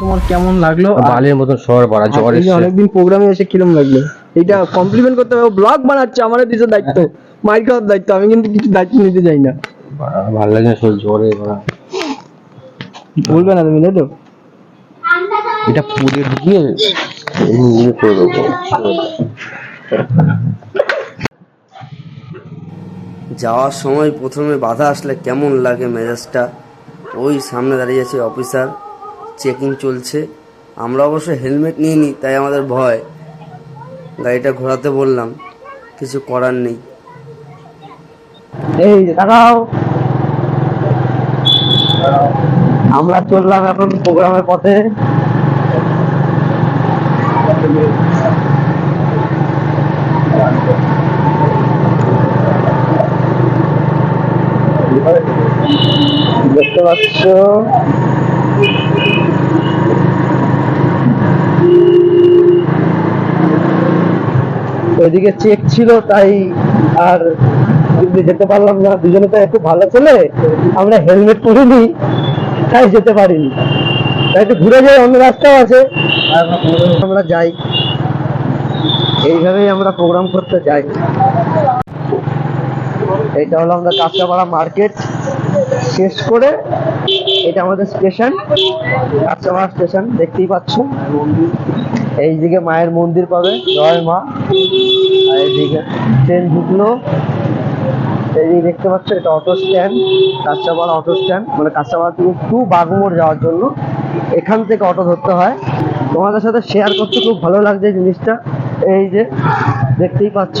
তোমার কেমন লাগলো? বালির মতন শহর পড়া জ্বর এসে অনেকদিন প্রোগ্রামে এসে কিরম লাগলো? এটা কমপ্লিমেন্ট করতে হবে। ব্লগ বানাচ্ছে, আমার দিছে দায়িত্ব, মাইক খাওয়ার দায়িত্ব, আমি কিন্তু কিছু দায়িত্ব নিতে চাই না। ভালো লাগে না শরীর জ্বরে ভরা। বলবে না তুমি, তাই তো? এটা পুড়ে ঢুকিয়ে ইয়ে করে দেবো। যাওয়ার সময় প্রথমে বাধা আসলে কেমন লাগে মেজাজটা। ওই সামনে দাঁড়িয়ে আছে অফিসার, চেকিং চলছে। আমরা অবশ্য হেলমেট নিইনি, তাই আমাদের ভয়। গাড়িটা ঘোরাতে বললাম, কিছু করার নেই। এই দাঁড়াও, আমরা চললাম এখন প্রোগ্রামের পথে। দেখতে পাচ্ছ ওইদিকে চেক ছিল, তাই আর যেতে পারলাম না। দুজনে তো একটু ভালো ছেলে, আমরা হেলমেট পরিনি, তাই যেতে পারিনি। তাই একটু ঘুরে যাই, অন্য রাস্তাও আছে, আমরা যাই। এইভাবেই আমরা প্রোগ্রাম করতে যাই। এটা হলো আমরা কাঁচরাপাড়া মার্কেট শেষ করে, এটা আমাদের স্টেশন, কাঁচরাপাড়া স্টেশন। দেখতেই পাচ্ছ, এইদিকে মায়ের মন্দির পাবে, জয় মা। আর এইদিকে ট্রেন ঢুকলো। এইদিকে দেখতে পাচ্ছ, এটা auto stand, Kanchrapara auto stand. মানে কাঁচরাপাড়া থেকে টু বাগমোড় যাওয়ার জন্য এখান থেকে অটো ধরতে হয়। তোমাদের সাথে শেয়ার করতে খুব ভালো লাগছে এই জিনিসটা। এই যে দেখতেই পাচ্ছ,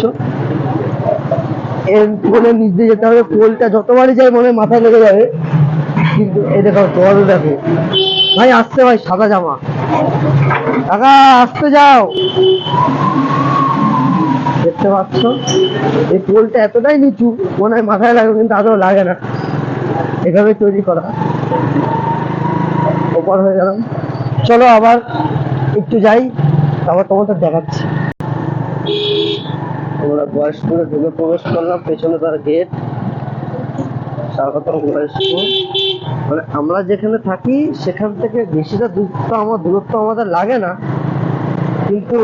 পোলের নিচ দিয়ে যেতে হবে। পোলটা যতবারই যায় মনে হয় মাথায় লেগে যাবে, কিন্তু এই দেখো জল, দেখো ভাই আসতে, ভাই সাদা জামা, কাকা আসতে যাও। দেখতে পাচ্ছ, এই পোলটা এতটাই নিচু মনে হয় মাথায় লাগবে, কিন্তু আদৌ লাগে না, এভাবে তৈরি করা। ওপর হয়ে গেলাম, চলো আবার একটু যাই, তারপর তোমাদের দেখাচ্ছি। আমরা বয়স্করা ঢুকে প্রবেশ করলাম, পেছনে তার গেট। মানে আমরা যেখানে থাকি সেখান থেকে বেশিটা দূরত্ব আমাদের লাগে না, কিন্তু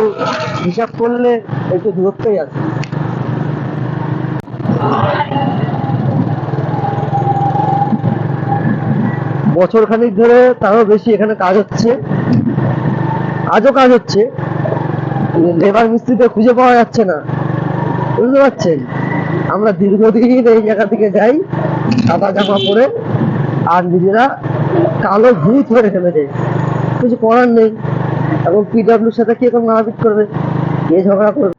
হিসাব করলে একটু দূরত্বই আছে। বছর খানিক ধরে, তারও বেশি এখানে কাজ হচ্ছে, আজও কাজ হচ্ছে। লেবার মিস্ত্রিতে খুঁজে পাওয়া যাচ্ছে না, বুঝতে পারছেন? আমরা দীর্ঘদিন এই জায়গা থেকে যাই সাদা জামা পরে, আর নিজেরা কালো ভূত হয়ে ফেলেছে। কিছু করার নেই, এখন পিডব্লিউর সাথে কে এখন মারপিট করবে, কে ঝগড়া করবে।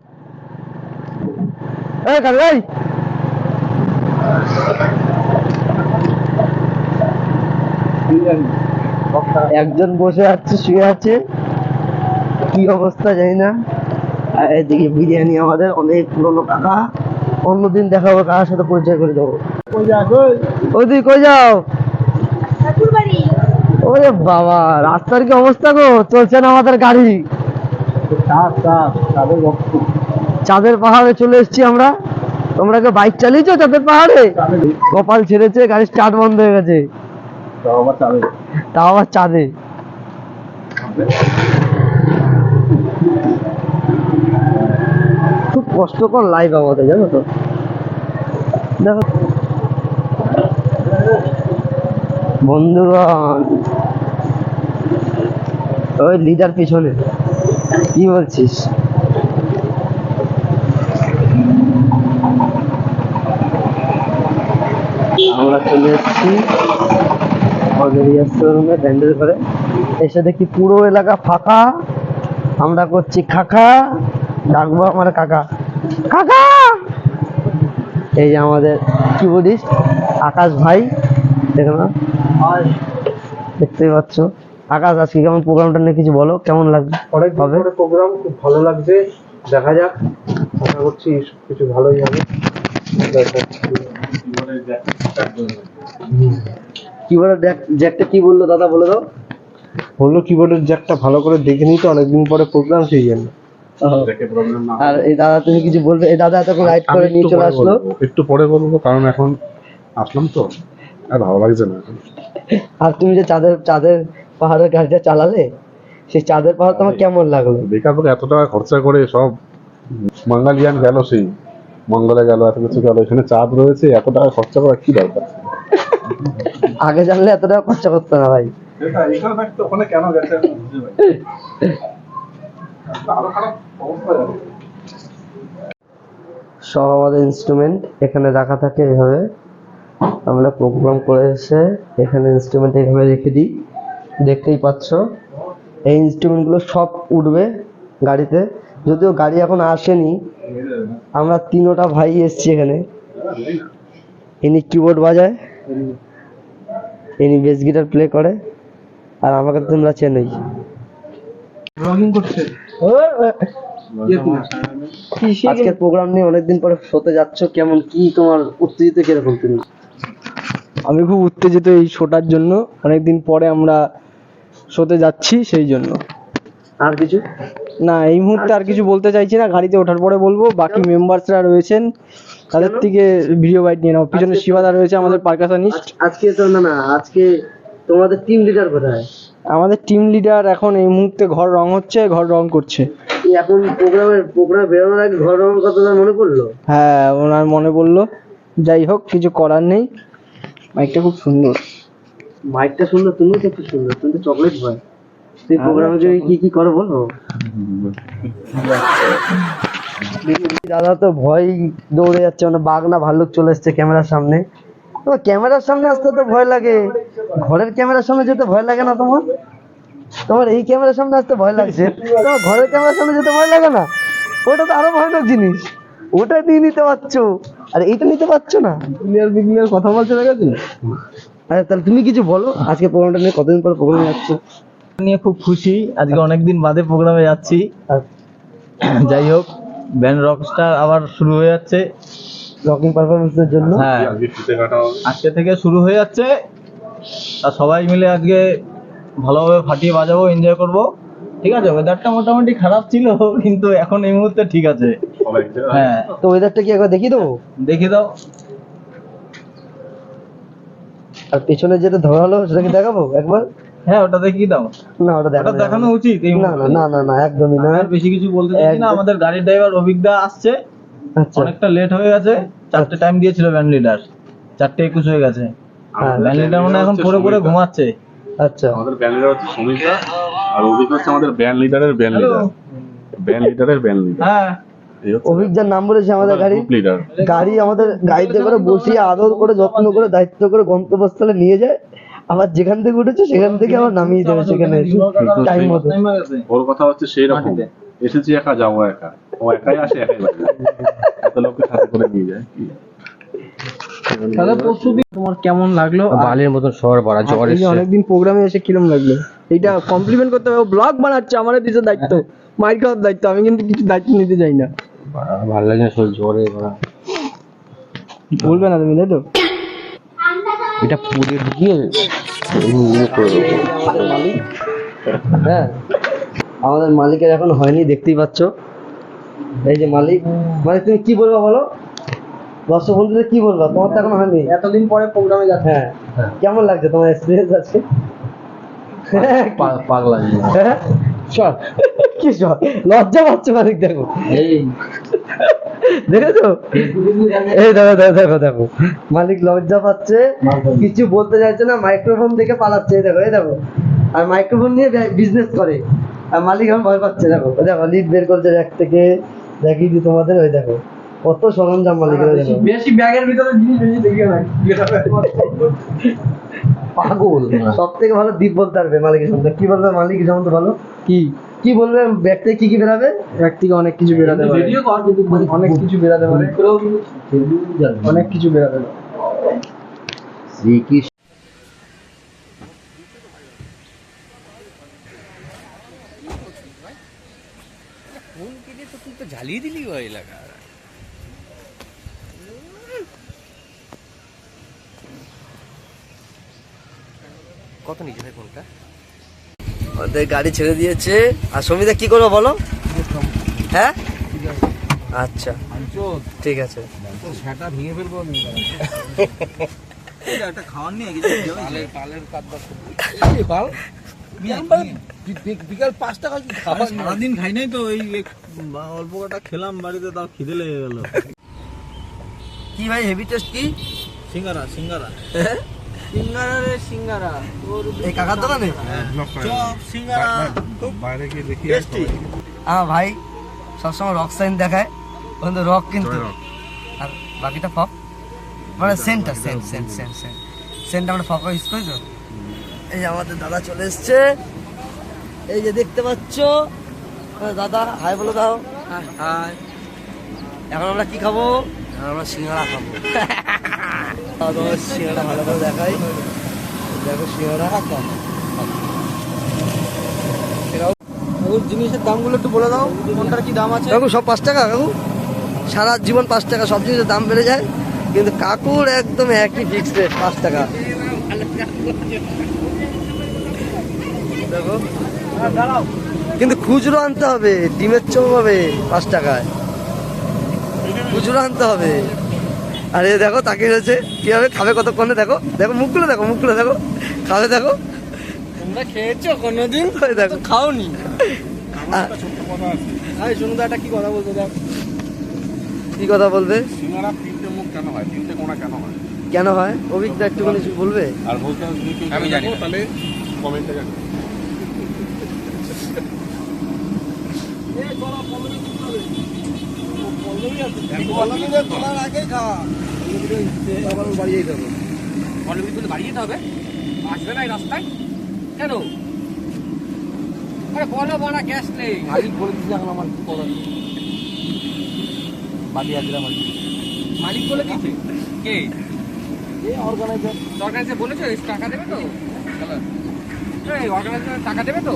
একজন বসে আছে, শুয়ে আছে, কি অবস্থা জানি না। আর এদিকে বিরিয়ানি আমাদের অনেক পুরনো কাকা, অন্যদিন দেখাবো, কার সাথে পরিচয় করে দেবো। ওইদিকে কই যাও? ওরে বাবা, রাস্তার কি অবস্থা গো, চলছে না আমাদের গাড়ি। চাঁদের পাহাড়ে চলে এসেছি আমরা। তোমরা কি বাইক চালিয়েছো চাঁদের পাহাড়ে? কপাল ছেড়েছে, গাড়ি স্টার্ট বন্ধ হয়ে গেছে, তাও আবার চাঁদে। খুব কষ্টকর লাইফ আমাদের, জানো তো। দেখো বন্ধুগণ, ওই লিডার পিছনে, কি বলছিস? আমরা চলে এসেছি শোরুমে, ব্যান্ডেল করে। এসে দেখি পুরো এলাকা ফাঁকা। আমরা করছি খাখা, ডাকবো আমার কাকা, কাকা। এই যে আমাদের কিবোর্ডিস্ট আকাশ ভাই, দেখো না, দেখতেই পাচ্ছ। আকাশ, আজকে কেমন প্রোগ্রামটা নিয়ে কিছু বলো, কেমন লাগবে? অনেক প্রোগ্রাম, খুব ভালো লাগছে, দেখা যাক, আশা করছি কিছু ভালোই হবে। কিবোর্ডের জ্যাকটা কি বললো দাদা, বলে দাও। বললো কিবোর্ডের জ্যাকটা ভালো করে দেখে নিই, তো অনেকদিন পরে প্রোগ্রাম, সেই জন্য। আর এই দাদা, তুমি কিছু বলবে? এই দাদা এতক্ষণ রাইড করে নিয়ে চলে আসলো। একটু পরে বলবো, কারণ এখন আসলাম তো, আর ভালো লাগছে না। আর তুমি যে চাঁদের চাঁদের পাহাড়ের গাড়িটা চালালে, সেই চাঁদের পাহাড় তোমার কেমন লাগলো? বেকার করে এত টাকা খরচা করে সব মঙ্গলযান গেল, সেই মঙ্গলে গেল, এত কিছু গেল, এখানে চাঁদ রয়েছে, এত টাকা খরচা করা কি দরকার? আগে জানলে এত টাকা খরচা করতো না ভাই। এখানে থাকতে ওখানে কেন গেছে আমি বুঝতে পারি আরো খারাপ অবস্থা যাবে। সব আমাদের ইনস্ট্রুমেন্ট এখানে রাখা থাকে এইভাবে, আমরা প্রোগ্রাম করে এসে এখানে ইনস্ট্রুমেন্ট এইভাবে রেখে দিই, দেখতেই পাচ্ছ। এই ইনস্ট্রুমেন্টগুলো সব উঠবে গাড়িতে, যদিও গাড়ি এখন আসেনি। আমরা তিনোটা ভাই এসছি এখানে, ইনি কিবোর্ড বাজায়, ইনি বেস গিটার প্লে করে, আর আমাকে তো তোমরা চেনোই। ব্লগিং করছে। আজকের প্রোগ্রাম নিয়ে অনেকদিন পরে শোতে যাচ্ছ, কেমন কি তোমার উত্তেজিত কিরকম তুমি? আমি খুব উত্তেজিত এই শোটার জন্য, অনেকদিন পরে আমরা শোতে যাচ্ছি সেই জন্য। আর কিছু না, এই মুহূর্তে আর কিছু বলতে চাইছি না, গাড়িতে ওঠার পরে বলবো। বাকি মেম্বার্সরা রয়েছেন, তাদের থেকে ভিডিও বাইট নিয়ে নাও। পিছনে শিবাদা রয়েছে আমাদের পারকাশনিস্ট। আজকে তো না, আজকে তোমাদের টিম লিডার কোথায়? আমাদের টিম লিডার এখন এই মুহূর্তে ঘর রং হচ্ছে, ঘর রং করছে। এখন প্রোগ্রাম বেরোনোর আগে ঘর রঙের কথা মনে পড়লো? হ্যাঁ, ওনার মনে পড়লো। যাই হোক, কিছু করার নেই। মাইকটা খুব সুন্দর। মাইকটা সুন্দর, তুমি তো খুব সুন্দর, তুমি তো চকলেট বয়। তুই প্রোগ্রামে কি করো বলো? দাদা তো ভয় দৌড়ে যাচ্ছে, মানে বাঘ না ভাল্লুক চলে এসছে ক্যামেরার সামনে। তোমার ক্যামেরার সামনে আসতে তো ভয় লাগে, ঘরের ক্যামেরার সামনে যেতে ভয় লাগে না তোমার? তোমার এই ক্যামেরার সামনে আসতে ভয় লাগছে, তোমার ঘরের ক্যামেরার সামনে যেতে ভয় লাগে না? ওটা তো আরো ভয়ানক জিনিস, ওটা নিয়ে নিতে পারছো আর এইটা নিতে পারছো না। ক্লিয়ার কথা বলছে দেখেছি। আরে তাহলে তুমি কিছু বলো, আজকে প্রোগ্রামটা নিয়ে কতদিন পর প্রোগ্রামে যাচ্ছ? নিয়ে খুব খুশি, আজকে অনেকদিন বাদে প্রোগ্রামে যাচ্ছি। যাই হোক, ব্যান্ড রকস্টার আবার শুরু হয়ে যাচ্ছে রকিং পারফরমেন্সের জন্য। হ্যাঁ, আজকে ফিতে কাটা হবে। আজকে থেকে শুরু হয়ে যাচ্ছে। আর সবাই মিলে আজকে ভালোভাবে ফাটিয়ে বাজাবো, এনজয় করব। ঠিক আছে, ওয়েদারটা মোটামুটি খারাপ ছিল, কিন্তু এখন এই মুহূর্তে ঠিক আছে। সবাই হ্যাঁ, তো ওয়েদারটা কি একবার দেখিয়ে দেবো? দেখি দাও। আর পেছনে যেটা ধরা হলো সেটা কি দেখাবো একবার? হ্যাঁ, ওটা দেখিয়ে দাও। না ওটা ওটা দেখানো দেখানো উচিত এই না, না মুহূর্তে। না না না একদমই না। আর বেশি কিছু বলতে চাইছি না। একদম। আমাদের গাড়ির ড্রাইভার অভিজ্ঞতা আসছে, আচ্ছা অনেকটা লেট হয়ে গেছে। 4টে টাইম দিয়েছিল ব্যান্ড লিডার, 4:21 হয়ে গেছে। হ্যাঁ, ব্যান্ড লিডার মনে হয় এখন পড়ে পড়ে ঘুমাচ্ছে। আচ্ছা আমাদের ব্যান্ড লিডার হচ্ছে সমীরদা, আর অভিক হচ্ছে আমাদের ব্যান্ড লিডারের ব্যান্ড লিডার। ব্যান্ড লিডারের ব্যান্ড লিডার হ্যাঁ, এই হচ্ছে অভিজ্ঞার নাম বলেছে আমাদের গাড়ি। Group leader. গাড়ি আমাদের গাড়িতে করে বসিয়ে আদর করে যত্ন করে দায়িত্ব করে গন্তব্যস্থলে নিয়ে যায়, আবার যেখান থেকে উঠেছে সেখান থেকে আবার নামিয়ে দেবে সেখানে টাইম মতো। ওর কথা হচ্ছে সেই রকম, এসেছি একা যাবো একা, ও একাই আসে একাই বাড়ি যায়। এত লোককে সাথে করে নিয়ে যায়। তাহলে প্রস্তুতি তোমার কেমন লাগলো? বালির মতন শহর ভরা, জ্বর এই যে এসছে। অনেকদিন প্রোগ্রামে এসে কিরম লাগলো? এইটা কমপ্লিমেন্ট করতে হবে। ব্লগ বানাচ্ছে, আমার দিছে দায়িত্ব, মাইর খাওয়ার দায়িত্ব। আমি কিন্তু কিছু দায়িত্ব নিতে চাই না। ভালো লাগে না, শরীর জ্বরে ভরা। বলবে না তুমি, তাই তো? এটা পুড়ে ঢুকিয়ে করে দেবো। আমাদের মালিক, হ্যাঁ আমাদের মালিকের এখন হয়নি, দেখতেই পাচ্ছ। এই যে মালিক, মানে তুমি কি বলবা বলো দর্শক বন্ধুদের, কি বলবা? তোমার তো এখন হয়নি, এতদিন পরে প্রোগ্রামে যাচ্ছে। হ্যাঁ কেমন লাগছে তোমার এক্সপিরিয়েন্স আছে? পাগলা হ্যাঁ চল, কি চল, লজ্জা পাচ্ছে মালিক, দেখো এই দেখেছো? এই দেখো দেখো দেখো দেখো, মালিক লজ্জা পাচ্ছে, কিছু বলতে চাইছে না, মাইক্রোফোন থেকে পালাচ্ছে। এই দেখো, এই দেখো, আর মাইক্রোফোন নিয়ে বিজনেস করে, আর মালিক এখন ভয় পাচ্ছে। দেখো দেখো, লিড বের করছে ব্যাগ থেকে, দেখিয়ে দিই তোমাদের। ওই দেখো কত সরঞ্জাম মালিকের, দেখো বেশি ব্যাগের ভিতরে জিনিস বেশি দেখিও না। পাগল। সব থেকে ভালো দীপ বলতে পারবে মালিকের সম্বন্ধে। কি বলবে মালিক সম্বন্ধে ভালো? কি কি বলবে? ব্যাগ থেকে কি কি বেরাবে? ব্যাগ থেকে অনেক কিছু বেরাতে পারে, অনেক কিছু বেরাতে পারে, অনেক কিছু বেরাতে পারে। শ্রীকৃষ্ণ কত নিচে ভাই কোনটা? ওদের গাড়ি ছেড়ে দিয়েছে। আর সমিতা কি করবো বলো? হ্যাঁ আচ্ছা ঠিক আছে। বিকাল 5টা খাচ্ছি আবার সারাদিন খাই নাই তো এই অল্প কটা খেলাম বাড়িতে, তাও খিদে লেগে গেল। কি ভাই হেভি টেস্ট কি? সিঙ্গারা সিঙ্গারা সিঙ্গারা রে সিঙ্গারা এই কাকার দোকানে? চপ সিঙ্গারা খুব বাইরে গিয়ে দেখি টেস্টি। ভাই সবসময় রক সাইন দেখায়, কিন্তু রক কিন্তু আর বাকিটা ফক, মানে সেন্টটা সেন্ট আমরা ফক ইউজ করি তো। এই যে আমাদের দাদা চলে এসছে, এই যে দেখতে পাচ্ছ দাদা, হাই বলে দাও। হাই। এখন আমরা কি খাবো? আমরা সিঙ্গারা খাবো। সিঙ্গারা ভালো করে দেখাই, দেখো সিঙ্গারা। জিনিসের দামগুলো একটু বলে দাও, কোনটার কি দাম আছে? কাকু সব 5 টাকা কাকু, সারা জীবন 5 টাকা, সব জিনিসের দাম বেড়ে যায়, কিন্তু কাকুর একদম একই ফিক্সড রেট 5 টাকা। দেখো, কিন্তু খুচরো আনতে হবে, ডিমের চপ হবে 5 টাকায়, খুচরো আনতে হবে। আর এ দেখো তাকিয়ে রয়েছে, কিভাবে খাবে কতক্ষণে, দেখো দেখো মুখগুলো দেখো, মুখগুলো দেখো, খাবে দেখো। তোমরা খেয়েছো কোনোদিন? ওই দেখো, খাওনি? আহ, আরে শুনুন তো, একটা কি কথা বলতো দেখ। কি কথা বলবে? সিঙ্গারা 3টে মুখ কেন হয়, 3টে কোণা কেন হয়? কেন হয় অভিজ্ঞতা একটুখানি বলবে? আর বলতে আমি জানি তাহলে কমেন্টে জানি। তোমার আগে খা, আবার বাড়ি যেতে হবে। বাড়ি যেতে হবে, আসবে না এই রাস্তায় কেন? আরে বলো বড় গ্যাস নেই। মালিক বলে দিচ্ছে, এখন আমার কি করার? বাড়ি আসলাম আর কি। মালিক বলে দিচ্ছে কে? অর্গানাইজার। অর্গানাইজার বলেছো টাকা দেবে তো? এই অর্গানাইজার টাকা দেবে তো?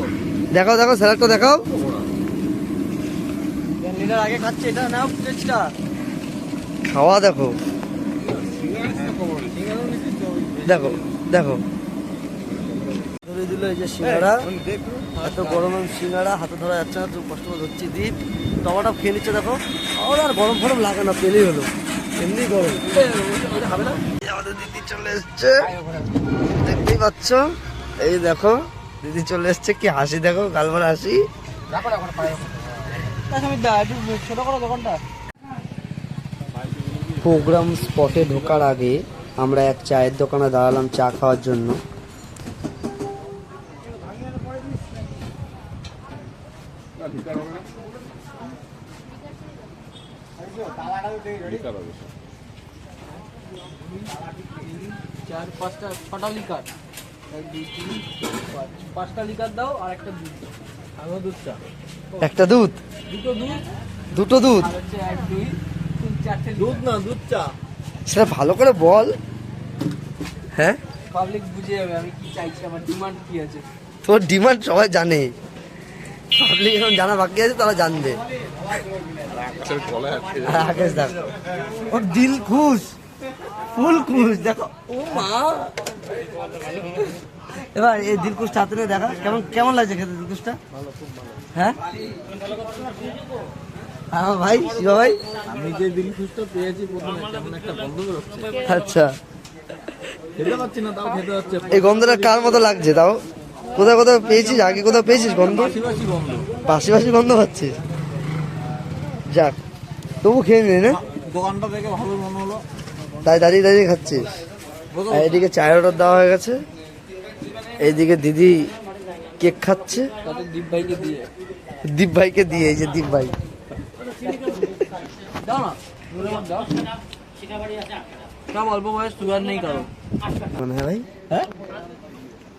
দেখাও দেখো, স্যালাডটা দেখাও। লিডার আগে খাচ্ছে, এটা নাও টেস্টটা। খাওয়া দেখো, দেখো দেখো ধরে দিল এই যে সিঙ্গারা, এত গরম সিঙ্গারা হাতে ধরা যাচ্ছে না, তো কষ্ট করে ধরছি। দ্বীপ টমাটো খেয়ে নিচ্ছে, দেখো ওর আর গরম ফরম লাগে না, পেলেই হলো, এমনি গরম। আমাদের দিদি চলে এসছে, দেখতেই পাচ্ছ, এই দেখো দিদি চলে এসছে, কি হাসি দেখো, গালবার হাসি। ছোট করো দোকানটা। প্রোগ্রাম স্পটে ঢোকার আগে আমরা এক চায়ের দোকানে দাঁড়ালাম চা খাওয়ার জন্য। চার পাঁচটা ছটা লিকার, 1 2 3 4 5টা লিকার দাও, আর একটা দুধ দাও। আরো দুধ চা, একটা দুধ, দুটো দুধ, দুটো দুধ, আর হচ্ছে 1 2 3 4টে দুধ। না দুধ চা, সেটা ভালো করে বল। হ্যাঁ, পাবলিক বুঝে যাবে আমি কি চাইছি, আমার ডিমান্ড কি আছে। তোর ডিমান্ড সবাই জানে, পাবলিক এখন জানা বাকি আছে, তারা জানবে। আর আকাশ দেখো, ওর দিল খুশ, ফুল খুশ, দেখো ও মা। এবার এই দিলকুশটা হাতে নিয়ে দেখা, কেমন কেমন লাগছে খেতে দিলকুশটা? হ্যাঁ আমার ভাই শিবা ভাই, আমি যে দিল খুশটা পেয়েছি প্রথমে, কেমন একটা গন্ধ বেরোচ্ছে, আচ্ছা খেতে পাচ্ছি না, তাও খেতে হচ্ছে। এই গন্ধটা কার মতো লাগছে তাও? কোথায় কোথাও পেয়েছিস, আগে কোথাও পেয়েছিস গন্ধ? বাসি বাসি গন্ধ। বাসি বাসি গন্ধ পাচ্ছিস? যাক, তবু খেয়ে নিলি না, দোকানটা দেখে ভালো মনে হলো। তাই দাঁড়িয়ে দাঁড়িয়ে খাচ্ছিস। আর এদিকে চায়ের অর্ডার দেওয়া হয়ে গেছে, এইদিকে দিদি কেক খাচ্ছে তাদের দীপ ভাইকে দিয়ে দীপ ভাইকে দিয়ে। এই যে দীপ ভাই, দাও না, দাও। সব অল্প বয়স, সুগার নেই কারো। মনে হয় ভাই হ্যাঁ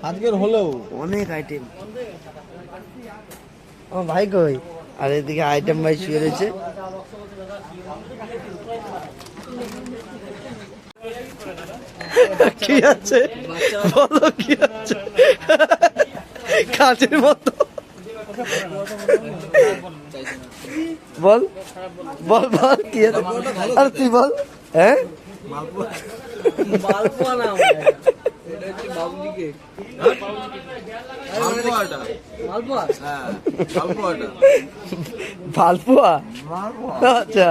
আজকের হলেও অনেক আইটেম। আমার ভাই কই? আর এদিকে আইটেম ভাই শুয়ে রয়েছে। কি আছে বলো, কি আছে? কাজের মতো বল বল বল, কি আছে? আর তুই বল। হ্যাঁ, মালপোয়া না, এটা হচ্ছে বাবুজি কেক। মালপোয়াটা, মালপোয়া, হ্যাঁ মালপোয়াটা, মালপোয়া, মালপোয়া, আচ্ছা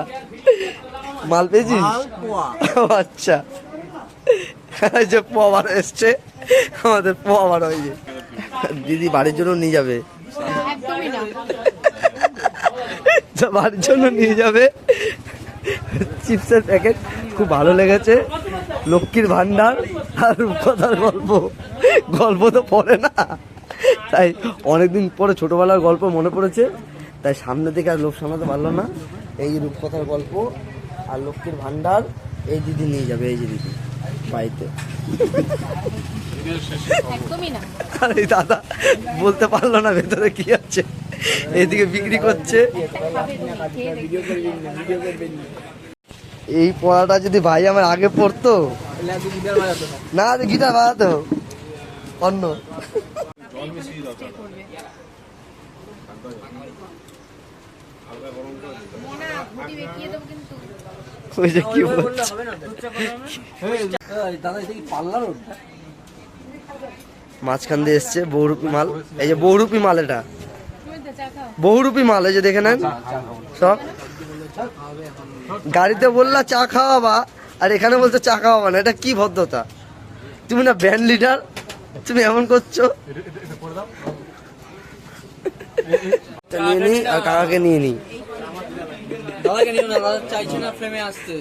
মাল পেয়েছিস? মালপোয়া। আচ্ছা, এই যে পোয়া এসছে, আমাদের পোয়া হয়েছে। দিদি বাড়ির জন্য নিয়ে যাবে, একদমই না। তো বাড়ির জন্য নিয়ে যাবে চিপসের প্যাকেট। খুব ভালো লেগেছে, লক্ষ্মীর ভান্ডার আর রূপকথার গল্প। গল্প তো পড়ে না, তাই অনেকদিন পরে ছোটবেলার গল্প মনে পড়েছে, তাই সামনে থেকে আর লোভ সামলাতে পারলো না। এই রূপকথার গল্প আর লক্ষ্মীর ভান্ডার এই দিদি নিয়ে যাবে, এই যে দিদি বাড়িতে। একদমই না। আর এই দাদা বলতে পারলো না ভেতরে কি আছে, এদিকে বিক্রি করছে। এই পড়াটা যদি ভাই আমার আগে পড়তো না, গিটার বাজাতো অন্য। ওই যে কি বলছে, মাঝখান দিয়ে এসছে বহুরূপী মাল। এই যে বহুরূপী মাল, এটা বহুরূপী মাল, এই যে দেখে নেন সব। গাড়িতে বললা চা খাওয়াবা আর এখানে বলছো চা খাওয়াবা না, এটা কি ভদ্রতা? তুমি না ব্যান্ড লিডার, তুমি এমন করছো। নিয়ে নি আর কাকাকে নিয়ে নি। দাদাকে নিও না, দাদা চাইছে না ফ্রেমে আসতে।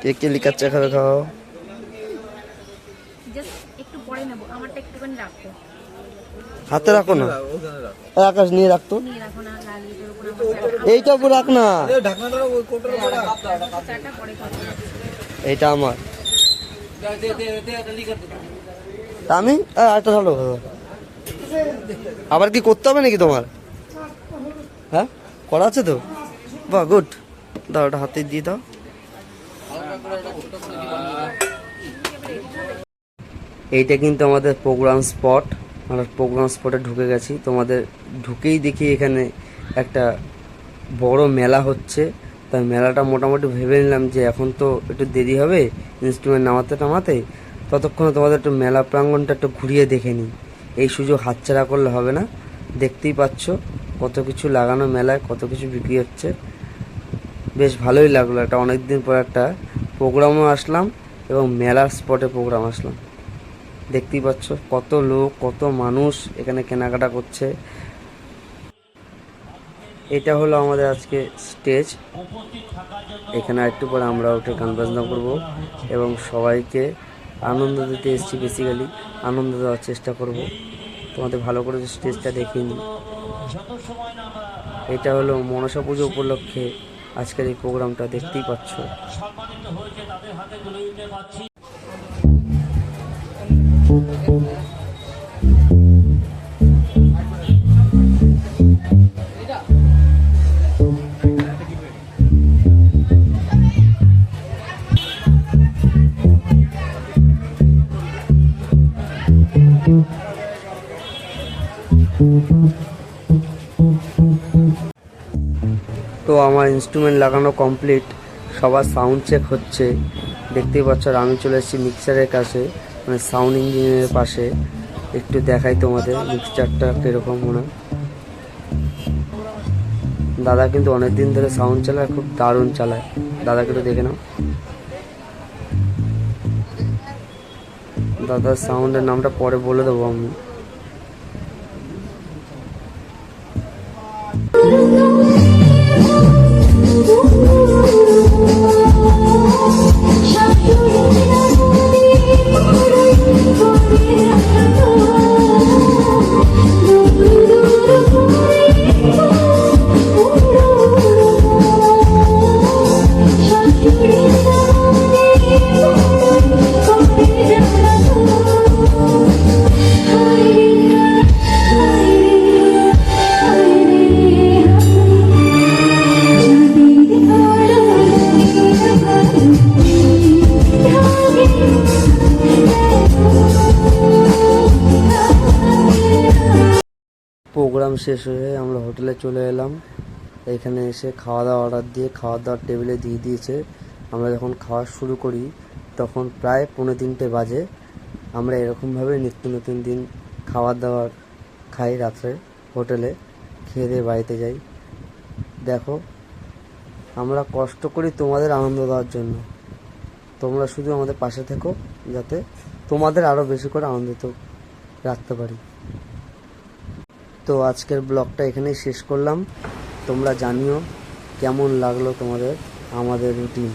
কে কে লিকার চা খাবে খাও। জাস্ট একটু পরে নেব, আমারটা একটুখানি রাখো। হাতে রাখো না, আকাশ নিয়ে রাখতো। নিয়ে রাখো না, লাল লিপের উপর আমার এইটা উপর রাখ না, ঢাকনাটা ওই কোটার উপর রাখ। চাটা পরে খাবো। এইটা আমার। দে দে দে এটা লিখে দে। তা আমি একটা ভালো আবার কি করতে হবে নাকি তোমার? হ্যাঁ করা আছে তো, বাহ গুড। দাও ওটা হাতে দিয়ে দাও। এইটা কিন্তু আমাদের প্রোগ্রাম স্পট। আমরা প্রোগ্রাম স্পটে ঢুকে গেছি। তোমাদের ঢুকেই দেখি এখানে একটা বড় মেলা হচ্ছে। তাই মেলাটা মোটামুটি ভেবে নিলাম যে এখন তো একটু দেরি হবে ইনস্ট্রুমেন্ট নামাতে, ততক্ষণে তোমাদের একটু মেলা প্রাঙ্গণটা একটু ঘুরিয়ে দেখে নিই। এই সুযোগ হাতছাড়া করলে হবে না। দেখতেই পাচ্ছ কত কিছু লাগানো মেলায়, কত কিছু বিক্রি হচ্ছে। বেশ ভালোই লাগলো, একটা অনেকদিন পর একটা প্রোগ্রামও আসলাম এবং মেলার স্পটে প্রোগ্রাম আসলাম। দেখতেই পাচ্ছ কত লোক, কত মানুষ এখানে কেনাকাটা করছে। এটা হলো আমাদের আজকে স্টেজ। এখানে একটু পরে আমরা উঠে গান বাজনা করবো এবং সবাইকে আনন্দ দিতে এসেছি, বেসিক্যালি আনন্দ দেওয়ার চেষ্টা করব। তোমাদের ভালো করে স্টেজটা দেখিয়ে নিই। এটা হলো মনসা পুজো উপলক্ষে আজকের এই প্রোগ্রামটা, দেখতেই পাচ্ছ। তো আমার ইনস্ট্রুমেন্ট লাগানো কমপ্লিট, সবার সাউন্ড চেক হচ্ছে। দেখতেই পাচ্ছ আর আমি চলে এসেছি মিক্সারের কাছে, মানে সাউন্ড ইঞ্জিনিয়ারের পাশে। একটু দেখাই তোমাদের মিক্সচারটা কীরকম মনে হয়। দাদা কিন্তু অনেকদিন ধরে সাউন্ড চালায়, খুব দারুণ চালায়। দাদাকে তো দেখে নাও। দাদার সাউন্ডের নামটা পরে বলে দেবো আমি। প্রোগ্রাম শেষ হয়ে আমরা হোটেলে চলে এলাম। এখানে এসে খাওয়া দাওয়া অর্ডার দিয়ে খাওয়া দাওয়ার টেবিলে দিয়ে দিয়েছে। আমরা যখন খাওয়া শুরু করি তখন প্রায় 2:45 বাজে। আমরা এরকমভাবে নিত্য নতুন দিন খাবার দাবার খাই রাত্রে হোটেলে, খেয়ে দিয়ে বাড়িতে যাই। দেখো আমরা কষ্ট করি তোমাদের আনন্দ দেওয়ার জন্য, তোমরা শুধু আমাদের পাশে থেকো, যাতে তোমাদের আরও বেশি করে আনন্দিত রাখতে পারি। তো আজকের ব্লগটা এখানেই শেষ করলাম। তোমরা জানিও কেমন লাগলো তোমাদের আমাদের রুটিন।